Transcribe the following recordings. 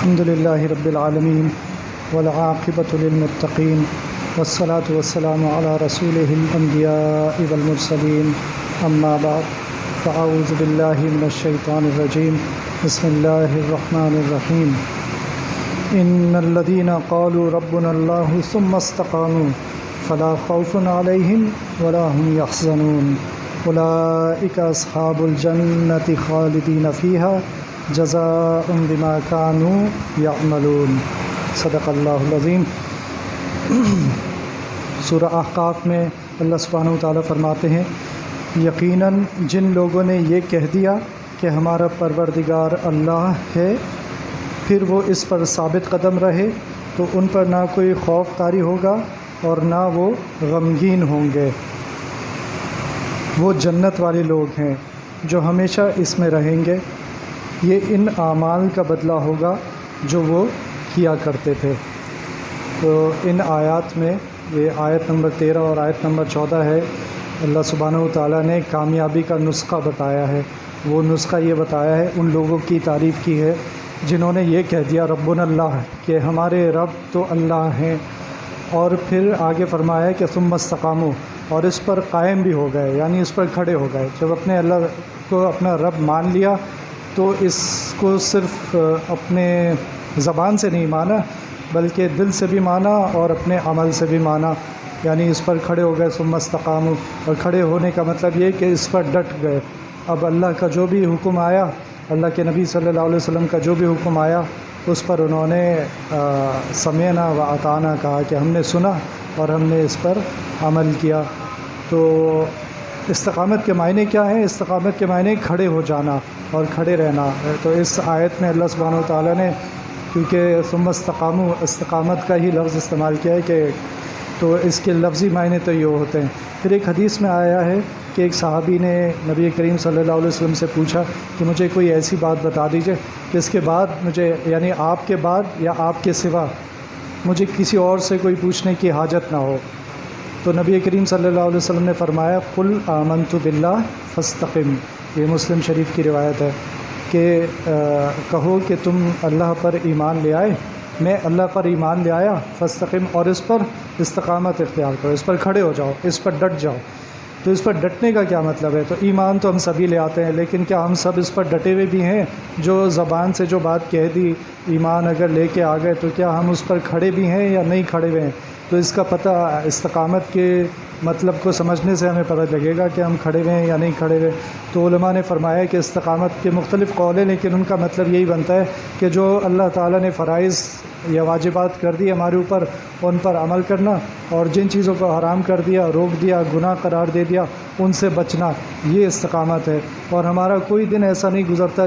الحمد لله رب العالمين والعاقبة للمتقين والصلاة والسلام على رسوله الأنبياء والمرسلين أما بعد فأعوذ بالله من الشيطان الرجيم بسم الله الرحمن الرحيم إن الذين قالوا ربنا الله ثم استقاموا فلا خوف عليهم ولا هم يحزنون أولئك أصحاب الجنة خالدين فيها جزاء بما كانوا يعملون صدق اللہ العظیم۔ سورہ احقاف میں اللہ سبحانہ وتعالیٰ فرماتے ہیں، یقیناً جن لوگوں نے یہ کہہ دیا کہ ہمارا پروردگار اللہ ہے، پھر وہ اس پر ثابت قدم رہے تو ان پر نہ کوئی خوف طاری ہوگا اور نہ وہ غمگین ہوں گے۔ وہ جنت والے لوگ ہیں جو ہمیشہ اس میں رہیں گے، یہ ان اعمال کا بدلہ ہوگا جو وہ کیا کرتے تھے۔ تو ان آیات میں، یہ آیت نمبر 13 اور آیت نمبر 14 ہے، اللہ سبحانہ وتعالیٰ نے کامیابی کا نسخہ بتایا ہے۔ وہ نسخہ یہ بتایا ہے، ان لوگوں کی تعریف کی ہے جنہوں نے یہ کہہ دیا ربنا اللہ، کہ ہمارے رب تو اللہ ہیں، اور پھر آگے فرمایا ہے کہ ثم استقاموا، اور اس پر قائم بھی ہو گئے، یعنی اس پر کھڑے ہو گئے۔ جب اپنے اللہ کو اپنا رب مان لیا تو اس کو صرف اپنے زبان سے نہیں مانا بلکہ دل سے بھی مانا اور اپنے عمل سے بھی مانا، یعنی اس پر کھڑے ہو گئے ثم استقاموا۔ اور کھڑے ہونے کا مطلب یہ کہ اس پر ڈٹ گئے۔ اب اللہ کا جو بھی حکم آیا، اللہ کے نبی صلی اللہ علیہ وسلم کا جو بھی حکم آیا، اس پر انہوں نے سمعنا و اطعنا کہا کہ ہم نے سنا اور ہم نے اس پر عمل کیا۔ تو استقامت کے معنی کیا ہیں؟ استقامت کے معنی کھڑے ہو جانا اور کھڑے رہنا۔ تو اس آیت میں اللہ سبحانہ وتعالیٰ نے کیونکہ ثم استقاموا، استقامت کا ہی لفظ استعمال کیا ہے، کہ تو اس کے لفظی معنی تو یہ ہوتے ہیں۔ پھر ایک حدیث میں آیا ہے کہ ایک صحابی نے نبی کریم صلی اللہ علیہ وسلم سے پوچھا کہ مجھے کوئی ایسی بات بتا دیجئے کہ اس کے بعد مجھے، یعنی آپ کے بعد یا آپ کے سوا، مجھے کسی اور سے کوئی پوچھنے کی حاجت نہ ہو۔ تو نبی کریم صلی اللہ علیہ وسلم نے فرمایا قل آمنت باللہ فاستقم، یہ مسلم شریف کی روایت ہے، کہ کہو کہ تم اللہ پر ایمان لے آئے، میں اللہ پر ایمان لے آیا، فاستقم، اور اس پر استقامت اختیار کرو، اس پر کھڑے ہو جاؤ، اس پر ڈٹ جاؤ۔ تو اس پر ڈٹنے کا کیا مطلب ہے؟ تو ایمان تو ہم سبھی لے آتے ہیں، لیکن کیا ہم سب اس پر ڈٹے ہوئے بھی ہیں؟ جو زبان سے جو بات کہہ دی، ایمان اگر لے کے آ گئے، تو کیا ہم اس پر کھڑے بھی ہیں یا نہیں کھڑے ہوئے ہیں؟ تو اس کا پتہ استقامت کے مطلب کو سمجھنے سے ہمیں پتہ لگے گا کہ ہم کھڑے ہوئے ہیں یا نہیں کھڑے ہوئے۔ تو علماء نے فرمایا کہ استقامت کے مختلف قول ہیں، لیکن ان کا مطلب یہی بنتا ہے کہ جو اللہ تعالیٰ نے فرائض یا واجبات کر دی ہمارے اوپر، ان پر عمل کرنا، اور جن چیزوں کو حرام کر دیا، روک دیا، گناہ قرار دے دیا، ان سے بچنا، یہ استقامت ہے۔ اور ہمارا کوئی دن ایسا نہیں گزرتا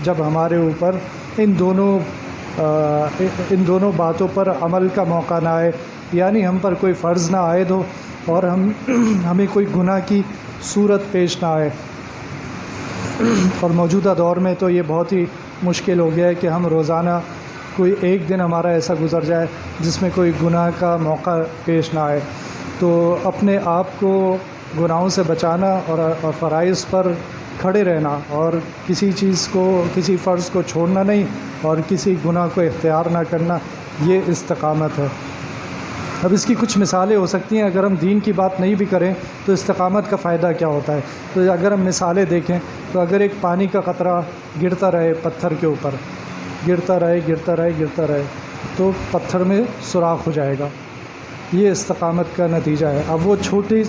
جب ہمارے اوپر ان دونوں باتوں پر عمل کا موقع نہ آئے، یعنی ہم پر کوئی فرض نہ عائد ہو اور ہمیں کوئی گناہ کی صورت پیش نہ آئے۔ اور موجودہ دور میں تو یہ بہت ہی مشکل ہو گیا ہے کہ ہم روزانہ کوئی ایک دن ہمارا ایسا گزر جائے جس میں کوئی گناہ کا موقع پیش نہ آئے۔ تو اپنے آپ کو گناہوں سے بچانا اور فرائض پر کھڑے رہنا، اور کسی فرض کو چھوڑنا نہیں، اور کسی گناہ کو اختیار نہ کرنا، یہ استقامت ہے۔ اب اس کی کچھ مثالیں ہو سکتی ہیں۔ اگر ہم دین کی بات نہیں بھی کریں تو استقامت کا فائدہ کیا ہوتا ہے؟ تو اگر ہم مثالیں دیکھیں تو اگر ایک پانی کا قطرہ گرتا رہے پتھر کے اوپر، گرتا رہے تو پتھر میں سوراخ ہو جائے گا، یہ استقامت کا نتیجہ ہے۔ اب وہ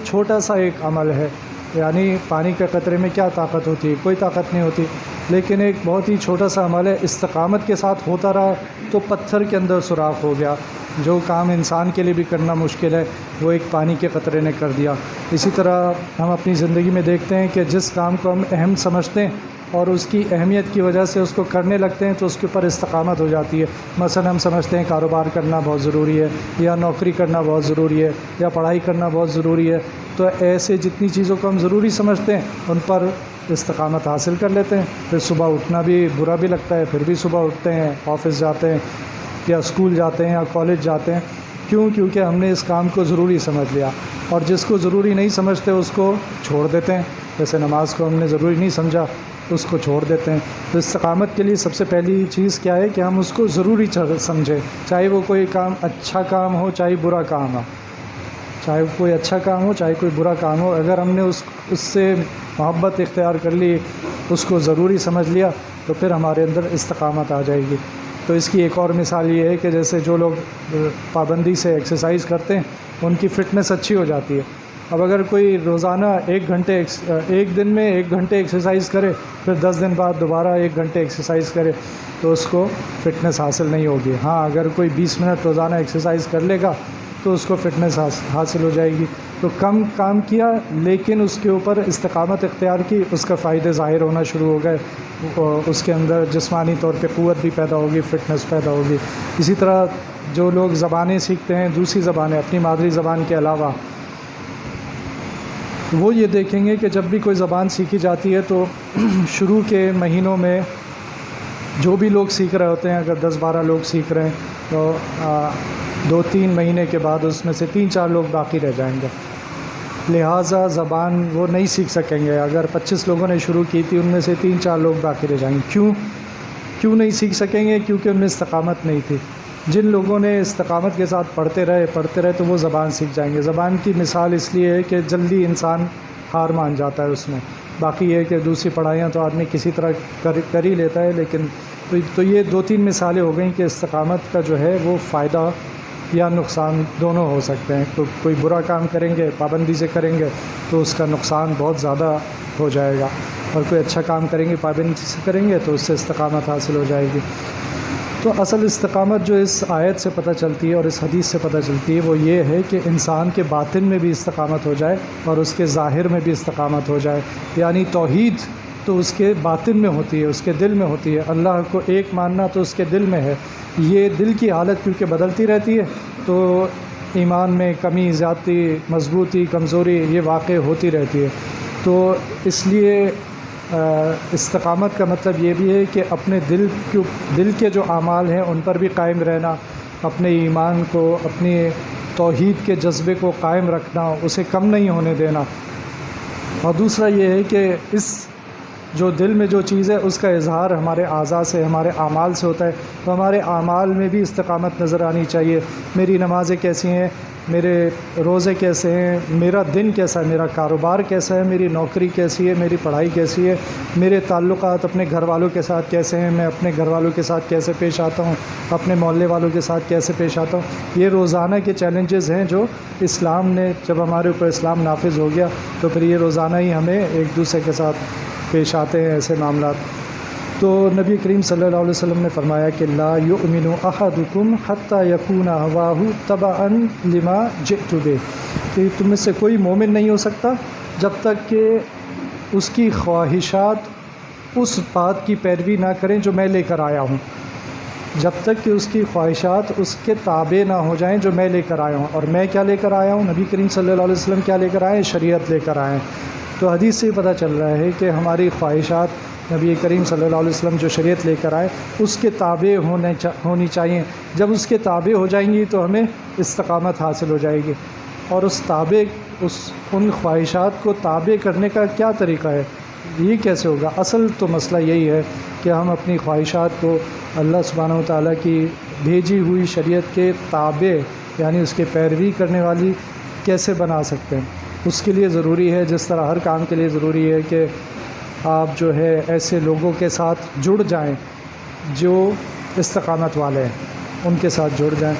چھوٹا سا ایک عمل ہے، یعنی پانی کے قطرے میں کیا طاقت ہوتی ہے؟ کوئی طاقت نہیں ہوتی، لیکن ایک بہت ہی چھوٹا سا عمل ہے، استقامت کے ساتھ ہوتا رہا تو پتھر کے اندر سوراخ ہو گیا۔ جو کام انسان کے لیے بھی کرنا مشکل ہے، وہ ایک پانی کے قطرے نے کر دیا۔ اسی طرح ہم اپنی زندگی میں دیکھتے ہیں کہ جس کام کو ہم اہم سمجھتے ہیں اور اس کی اہمیت کی وجہ سے اس کو کرنے لگتے ہیں تو اس کے اوپر استقامت ہو جاتی ہے۔ مثلا ہم سمجھتے ہیں کاروبار کرنا بہت ضروری ہے، یا نوکری کرنا بہت ضروری ہے، یا پڑھائی کرنا بہت ضروری ہے، تو ایسے جتنی چیزوں کو ہم ضروری سمجھتے ہیں ان پر استقامت حاصل کر لیتے ہیں۔ پھر صبح اٹھنا بھی برا بھی لگتا ہے، پھر بھی صبح اٹھتے ہیں، آفس جاتے ہیں یا اسکول جاتے ہیں یا کالج جاتے ہیں، کیوں؟ کیونکہ ہم نے اس کام کو ضروری سمجھ لیا، اور جس کو ضروری نہیں سمجھتے اس کو چھوڑ دیتے ہیں۔ جیسے نماز کو ہم نے ضروری نہیں سمجھا، اس کو چھوڑ دیتے ہیں۔ تو استقامت کے لیے سب سے پہلی چیز کیا ہے کہ ہم اس کو ضروری سمجھیں، چاہے وہ کوئی کام اچھا کام ہو چاہے برا کام ہو، چاہے کوئی اچھا کام ہو چاہے کوئی برا کام ہو، اگر ہم نے اس سے محبت اختیار کر لی، اس کو ضروری سمجھ لیا، تو پھر ہمارے اندر استقامت آ جائے گی۔ تو اس کی ایک اور مثال یہ ہے کہ جیسے جو لوگ پابندی سے ایکسرسائز کرتے ہیں ان کی فٹنس اچھی ہو جاتی ہے۔ اب اگر کوئی روزانہ ایک دن میں 1 گھنٹے ایکسرسائز کرے، پھر 10 دن بعد دوبارہ 1 گھنٹے ایکسرسائز کرے، تو اس کو فٹنس حاصل نہیں ہوگی۔ ہاں، اگر کوئی 20 منٹ روزانہ ایکسرسائز کر لے گا تو اس کو فٹنس حاصل ہو جائے گی۔ تو کم کام کیا لیکن اس کے اوپر استقامت اختیار کی، اس کا فائدے ظاہر ہونا شروع ہو گئے، اس کے اندر جسمانی طور پہ قوت بھی پیدا ہوگی، فٹنس پیدا ہوگی۔ اسی طرح جو لوگ زبانیں سیکھتے ہیں، دوسری زبانیں اپنی مادری زبان کے علاوہ، وہ یہ دیکھیں گے کہ جب بھی کوئی زبان سیکھی جاتی ہے تو شروع کے مہینوں میں جو بھی لوگ سیکھ رہے ہوتے ہیں، اگر 10-12 لوگ سیکھ رہے ہیں تو 2-3 مہینے کے بعد اس میں سے 3-4 لوگ باقی رہ جائیں گے، لہٰذا زبان وہ نہیں سیکھ سکیں گے۔ اگر 25 لوگوں نے شروع کی تھی، ان میں سے 3-4 لوگ باقی رہ جائیں گے۔ کیوں نہیں سیکھ سکیں گے؟ کیونکہ ان میں استقامت نہیں تھی۔ جن لوگوں نے استقامت کے ساتھ پڑھتے رہے تو وہ زبان سیکھ جائیں گے۔ زبان کی مثال اس لیے ہے کہ جلدی انسان ہار مان جاتا ہے اس میں، باقی یہ کہ دوسری پڑھائیاں تو آدمی کسی طرح کر ہی لیتا ہے، لیکن تو یہ 2-3 مثالیں ہو گئیں کہ استقامت کا جو ہے وہ فائدہ یا نقصان دونوں ہو سکتے ہیں۔ کوئی برا کام کریں گے، پابندی سے کریں گے تو اس کا نقصان بہت زیادہ ہو جائے گا، اور کوئی اچھا کام کریں گے، پابندی سے کریں گے تو اس سے استقامت حاصل ہو جائے گی۔ تو اصل استقامت جو اس آیت سے پتہ چلتی ہے اور اس حدیث سے پتہ چلتی ہے وہ یہ ہے کہ انسان کے باطن میں بھی استقامت ہو جائے اور اس کے ظاہر میں بھی استقامت ہو جائے، یعنی توحید تو اس کے باطن میں ہوتی ہے، اس کے دل میں ہوتی ہے، اللہ کو ایک ماننا تو اس کے دل میں ہے۔ یہ دل کی حالت کیونکہ بدلتی رہتی ہے تو ایمان میں کمی، زیادتی، مضبوطی، کمزوری یہ واقع ہوتی رہتی ہے۔ تو اس لیے استقامت کا مطلب یہ بھی ہے کہ اپنے دل کے جو اعمال ہیں ان پر بھی قائم رہنا، اپنے ایمان کو، اپنی توحید کے جذبے کو قائم رکھنا، اسے کم نہیں ہونے دینا۔ اور دوسرا یہ ہے کہ اس جو دل میں جو چیز ہے اس کا اظہار ہمارے اعضاء سے، ہمارے اعمال سے ہوتا ہے، تو ہمارے اعمال میں بھی استقامت نظر آنی چاہیے۔ میری نمازیں کیسی ہیں، میرے روزے کیسے ہیں، میرا دن کیسا ہے، میرا کاروبار کیسا ہے، میری نوکری کیسی ہے، میری پڑھائی کیسی ہے، میرے تعلقات اپنے گھر والوں کے ساتھ کیسے ہیں، میں اپنے گھر والوں کے ساتھ کیسے پیش آتا ہوں، اپنے محلے والوں کے ساتھ کیسے پیش آتا ہوں۔ یہ روزانہ کے چیلنجز ہیں جو اسلام نے، جب ہمارے اوپر اسلام نافذ ہو گیا تو پھر یہ روزانہ ہی ہمیں ایک دوسرے کے ساتھ پیش آتے ہیں ایسے معاملات۔ تو نبی کریم صلی اللہ علیہ وسلم نے فرمایا کہ لا یؤمن احدکم حتی یکون ہواہ تبعا لما جئت بہ، کہ تم میں سے کوئی مومن نہیں ہو سکتا جب تک کہ اس کی خواہشات اس بات کی پیروی نہ کریں جو میں لے کر آیا ہوں، جب تک کہ اس کی خواہشات اس کے تابع نہ ہو جائیں جو میں لے کر آیا ہوں۔ اور میں کیا لے کر آیا ہوں؟ نبی کریم صلی اللہ علیہ وسلم کیا لے کر آئے ہیں؟ شریعت لے کر آئے ہیں۔ تو حدیث سے پتہ چل رہا ہے کہ ہماری خواہشات نبی کریم صلی اللہ علیہ وسلم جو شریعت لے کر آئے اس کے تابع ہونی چاہیے۔ جب اس کے تابع ہو جائیں گی تو ہمیں استقامت حاصل ہو جائے گی۔ اور ان خواہشات کو تابع کرنے کا کیا طریقہ ہے، یہ کیسے ہوگا؟ اصل تو مسئلہ یہی ہے کہ ہم اپنی خواہشات کو اللہ سبحانہ و تعالیٰ کی بھیجی ہوئی شریعت کے تابع، یعنی اس کے پیروی کرنے والی کیسے بنا سکتے ہیں۔ اس کے لیے ضروری ہے، جس طرح ہر کام کے لیے ضروری ہے کہ آپ جو ہے ایسے لوگوں کے ساتھ جڑ جائیں جو استقامت والے ہیں، ان کے ساتھ جڑ جائیں،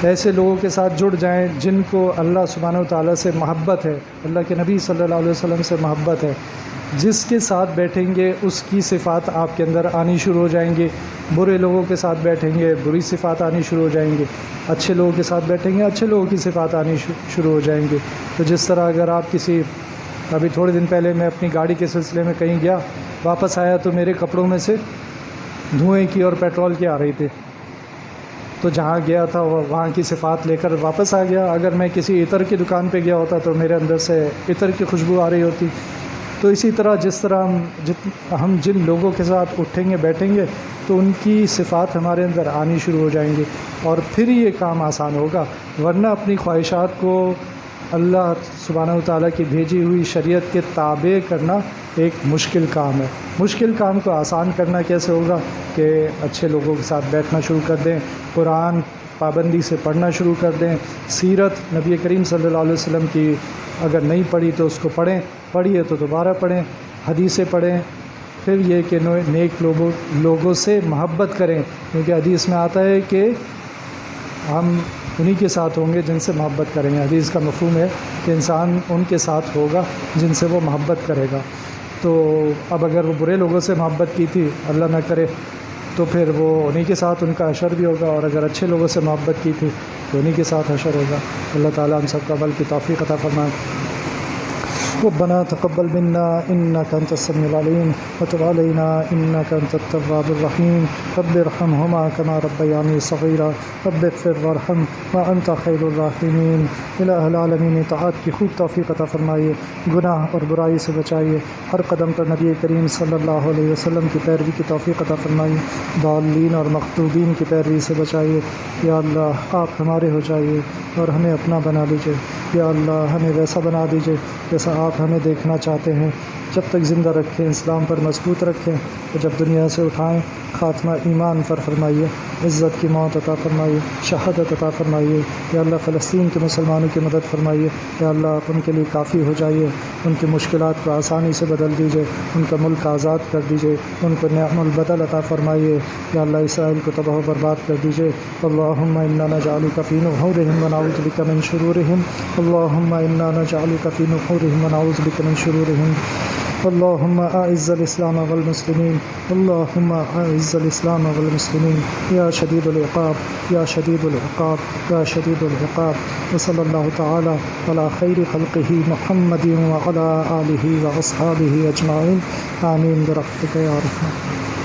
ایسے لوگوں کے ساتھ جڑ جائیں جن کو اللہ سبحانہ و تعالیٰ سے محبت ہے، اللہ کے نبی صلی اللہ علیہ وسلم سے محبت ہے۔ جس کے ساتھ بیٹھیں گے اس کی صفات آپ کے اندر آنی شروع ہو جائیں گی، برے لوگوں کے ساتھ بیٹھیں گے بری صفات آنی شروع ہو جائیں گی، اچھے لوگوں کے ساتھ بیٹھیں گے اچھے لوگوں کی صفات آنی شروع ہو جائیں گی۔ تو جس طرح اگر آپ ابھی تھوڑے دن پہلے میں اپنی گاڑی کے سلسلے میں کہیں گیا، واپس آیا تو میرے کپڑوں میں سے دھوئیں کی اور پیٹرول کی آ رہی تھی، تو جہاں گیا تھا وہاں کی صفات لے کر واپس آ گیا۔ اگر میں کسی عطر کی دکان پہ گیا ہوتا تو میرے اندر سے عطر کی خوشبو آ رہی ہوتی۔ تو اسی طرح جس طرح ہم جن لوگوں کے ساتھ اٹھیں گے بیٹھیں گے تو تو ان کی صفات ہمارے اندر آنی شروع ہو جائیں گی اور پھر یہ کام آسان ہوگا، ورنہ اپنی خواہشات کو اللہ سبحانہ وتعالیٰ کی بھیجی ہوئی شریعت کے تابع کرنا ایک مشکل کام ہے۔ مشکل کام کو آسان کرنا کیسے ہوگا کہ اچھے لوگوں کے ساتھ بیٹھنا شروع کر دیں، قرآن پابندی سے پڑھنا شروع کر دیں، سیرت نبی کریم صلی اللہ علیہ وسلم کی اگر نہیں پڑھی تو اس کو پڑھیں، پڑھیے تو دوبارہ پڑھیں، حدیثیں پڑھیں، پھر یہ کہ نیک لوگوں سے محبت کریں، کیونکہ حدیث میں آتا ہے کہ ہم انہی کے ساتھ ہوں گے جن سے محبت کریں گے۔ حدیث کا مفہوم ہے کہ انسان ان کے ساتھ ہوگا جن سے وہ محبت کرے گا۔ تو اب اگر وہ برے لوگوں سے محبت کی تھی، اللہ نہ کرے، تو پھر وہ انہی کے ساتھ ان کا حشر بھی ہوگا، اور اگر اچھے لوگوں سے محبت کی تھی تو انہی کے ساتھ حشر ہوگا۔ اللہ تعالیٰ ہم سب کا عمل کی توفیق عطا فرمائے۔ ربنا تقبل منا انك انت السميع العليم وتب علينا انك انت التواب الرحيم رب ارحمهما كما ربياني صغيرا رب اغفر وارحم وانت خير الراحمين۔ الہ العالمین اطاعت کی خوب توفیق عطا فرمائیے، گناہ اور برائی سے بچائیے، ہر قدم پر نبی کریم صلی اللہ علیہ وسلم کی پیروی کی توفیق عطا فرمائیے، ضالین اور مغضوبین کی پیروی سے بچائیے۔ یا اللہ آپ ہمارے ہو جائیے اور ہمیں اپنا بنا لیجیے، یا اللہ ہمیں ویسا بنا دیجیے جیسا آپ ہمیں دیکھنا چاہتے ہیں۔ جب تک زندہ رکھیں اسلام پر مضبوط رکھیں، اور جب دنیا سے اٹھائیں خاتمہ ایمان پر فرمائیے، عزت کی موت عطا فرمائیے، شہادت عطا فرمائیے۔ یا اللہ فلسطین کے مسلمانوں کی مدد فرمائیے، یا اللہ آپ ان کے لیے کافی ہو جائیے، ان کی مشکلات کو آسانی سے بدل دیجیے، ان کا ملک آزاد کر دیجیے، ان کو نعم البدل عطا فرمائیے۔ یا اللہ اسرائیل کو تباہ و برباد کر دیجیے۔ اللہم انا نجعلک فی نحورہم ونعوذ بک من شرورہم، اللہم انا نجعلک فی نحورہم ونعوذ بک من شرورہم۔ اللہم اعز الاسلام والمسلمین، اللہم اعز الاسلام والمسلمین، یا شدید العقاب یا شدید العقاب یا شدید العقاب۔ وصلی اللہ تعالی علی خیر خلقہ محمد وعلی آلہ واصحابہ اجمعین، آمین برحمتک یا رحمن۔